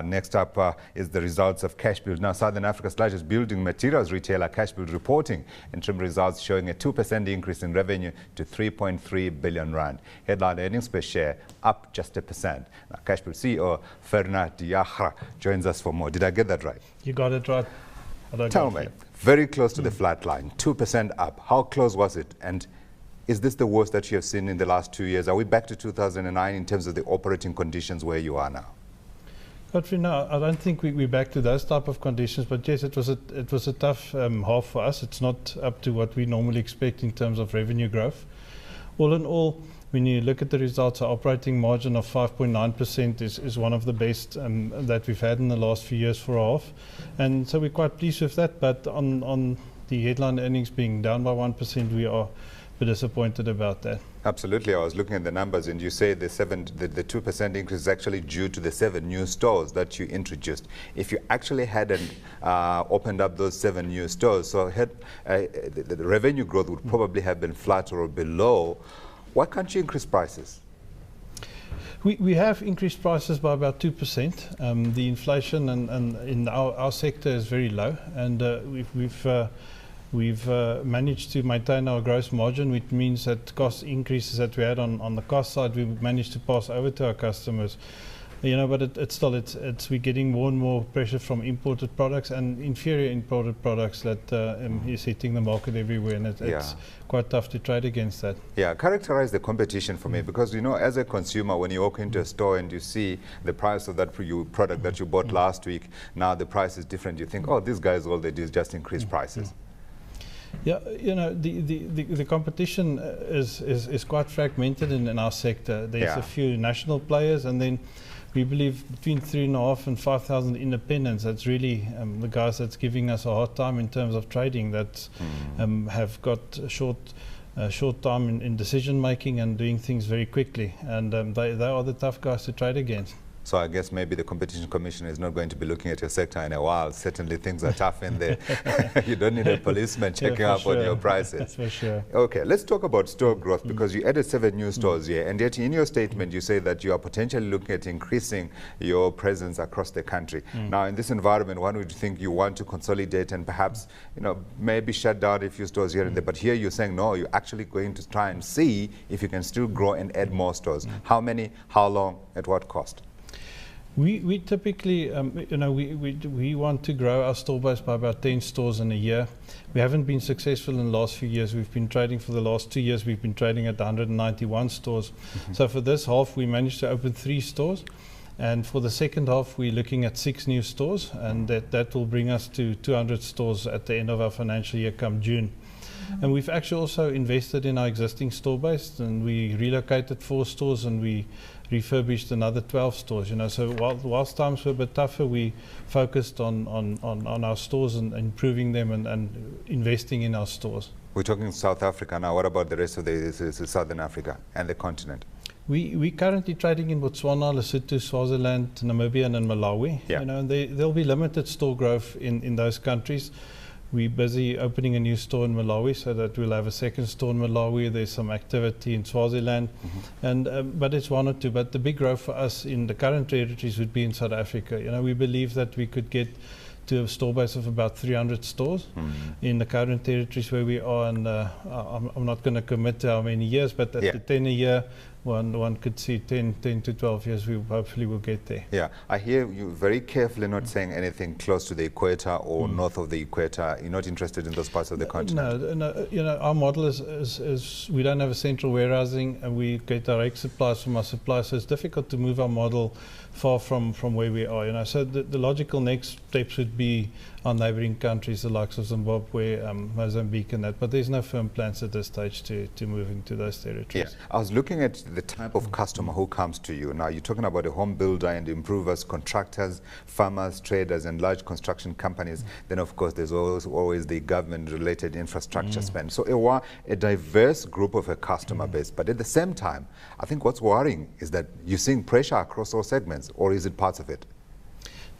Next up is the results of Cashbuild. Now, Southern Africa's largest building materials retailer, Cashbuild, reporting interim results showing a 2% increase in revenue to 3.3 billion rand. Headline earnings per share up just 1%. Now, Cashbuild CEO Werner joins us for more. Did I get that right? You got it right. Tell me, very close to the flat line, 2% up. How close was it? And is this the worst that you have seen in the last 2 years? Are we back to 2009 in terms of the operating conditions where you are now? Godfrey, no, I don't think we're back to those type of conditions, but yes, it was a tough half for us. It's not up to what we normally expect in terms of revenue growth. All in all, when you look at the results, our operating margin of 5.9% is one of the best that we've had in the last few years for a half. And so we're quite pleased with that, but on the headline earnings being down by 1%, we are a bit disappointed about that. Absolutely. I was looking at the numbers and you say the 2% increase is actually due to the 7 new stores that you introduced. If you actually hadn't opened up those 7 new stores, so the revenue growth would probably have been flat or below. Why can't you increase prices? We have increased prices by about 2%. The inflation in our sector is very low, and we've managed to maintain our gross margin, which means that cost increases that we had on the cost side, we managed to pass over to our customers. You know, but we're getting more and more pressure from imported products and inferior imported products that is hitting the market everywhere, and it's quite tough to trade against that. Yeah, characterize the competition for me, because you know, as a consumer, when you walk into a store and you see the price of that product that you bought last week, now the price is different. You think, oh, these guys, all they do is just increase prices. Yeah, you know, the competition is quite fragmented in our sector. There's a few national players, and then we believe between 3,500 and 5,000 independents. That's really the guys that's giving us a hard time in terms of trading, that have got short time in decision making and doing things very quickly, and they are the tough guys to trade against. So I guess maybe the Competition Commissioner is not going to be looking at your sector in a while. Certainly things are tough in there. You don't need a policeman checking up on your prices. For sure. Okay, let's talk about store growth, because you added 7 new stores here, and yet in your statement you say that you are potentially looking at increasing your presence across the country. Now in this environment, one would think you want to consolidate and perhaps, you know, maybe shut down a few stores here and there, but here you're saying no, you're actually going to try and see if you can still grow and add more stores. How many, how long, at what cost? We typically, you know, we want to grow our store base by about 10 stores in a year. We haven't been successful in the last few years. We've been trading for the last 2 years. We've been trading at 191 stores. So for this half, we managed to open 3 stores. And for the second half, we're looking at 6 new stores, and that will bring us to 200 stores at the end of our financial year come June. And we've actually also invested in our existing store base, and we relocated 4 stores and we refurbished another 12 stores. You know, so whilst times were a bit tougher, we focused on our stores and improving them and investing in our stores. We're talking South Africa now. What about the rest of the Southern Africa and the continent? We're currently trading in Botswana, Lesotho, Swaziland, Namibia, and in Malawi. You know, and there'll be limited store growth in those countries. We're busy opening a new store in Malawi, so that we'll have a second store in Malawi. There's some activity in Swaziland, and but it's 1 or 2. But the big growth for us in the current territories would be in South Africa. You know, we believe that we could get to a store base of about 300 stores in the current territories where we are, and I'm not going to commit to how many years, but at the 10 a year, one could see 10 to 12 years, we hopefully will get there. Yeah, I hear you very carefully not saying anything close to the equator or north of the equator. You're not interested in those parts of the continent? No, you know, our model is we don't have a central warehousing, and we get direct supplies from our suppliers, so it's difficult to move our model far from where we are. You know, so the logical next steps would be our neighbouring countries, the likes of Zimbabwe, Mozambique, and that. But there's no firm plans at this stage to move into those territories. Yeah. I was looking at the type of customer who comes to you. Now, you're talking about a home builder and improvers, contractors, farmers, traders, and large construction companies. Then, of course, there's always the government-related infrastructure spend. So a diverse group of a customer base. But at the same time, I think what's worrying is that you're seeing pressure across all segments, or is it parts of it?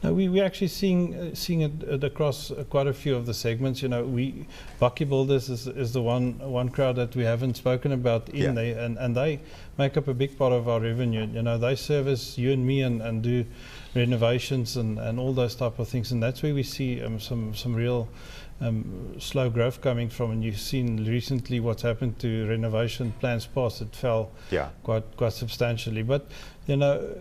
No, we're actually seeing it across quite a few of the segments. You know, Bakkie Builders is the one crowd that we haven't spoken about in there, and they make up a big part of our revenue. You know, they service you and me and do renovations and all those type of things, and that's where we see some real slow growth coming from. And you've seen recently what's happened to renovation plans passed. It fell quite substantially. But you know,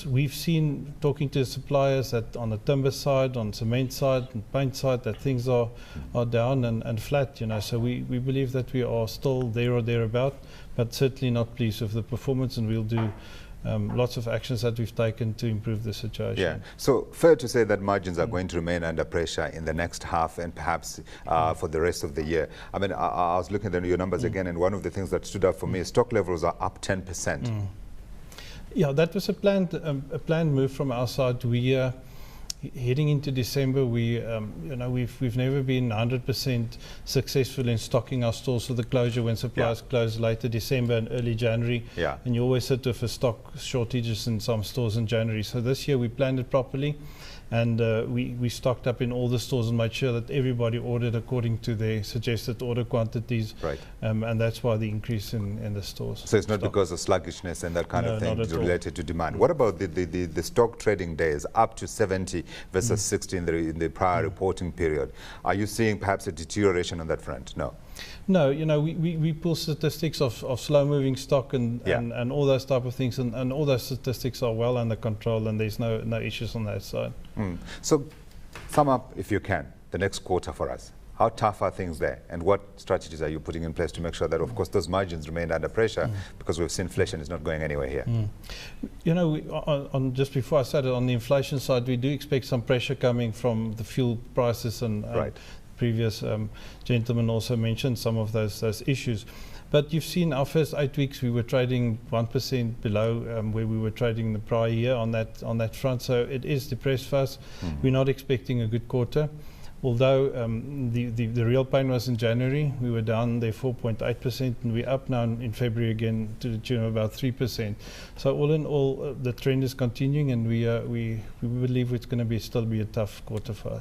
we've seen, talking to suppliers, that on the timber side, on cement side and paint side, that things are down and flat, you know. So we believe that we are still there or thereabout, but certainly not pleased with the performance, and we'll do lots of actions that we've taken to improve the situation. Yeah. So fair to say that margins are going to remain under pressure in the next half and perhaps for the rest of the year. I mean, I was looking at your numbers again, and one of the things that stood out for me is stock levels are up 10%. Yeah, that was a planned move from our side. We heading into December, you know, we've never been 100% successful in stocking our stores for the closure when suppliers close later December and early January. Yeah. And you always sit with a stock shortages in some stores in January. So this year we planned it properly, and we stocked up in all the stores and made sure that everybody ordered according to their suggested order quantities. Right. And that's why the increase in the stores. So it's not because of sluggishness and that kind of thing related to demand. What about the stock trading days, up to 70 versus 60 in the prior reporting period? Are you seeing perhaps a deterioration on that front? No. No, you know, we pull statistics of slow-moving stock and all those type of things, and all those statistics are well under control, and there's no issues on that side. So, sum up, if you can, the next quarter for us. How tough are things there, and what strategies are you putting in place to make sure that, of course, those margins remain under pressure, because we've seen inflation is not going anywhere here? You know, just before I started, on the inflation side, we do expect some pressure coming from the fuel prices, and previous gentleman also mentioned some of those issues. But you've seen our first 8 weeks, we were trading 1% below where we were trading the prior year on that front. So it is depressed for us. We're not expecting a good quarter. Although the real pain was in January, we were down there 4.8%, and we're up now in February again to the tune of about 3%. So all in all, the trend is continuing, and we believe it's going to still be a tough quarter for us.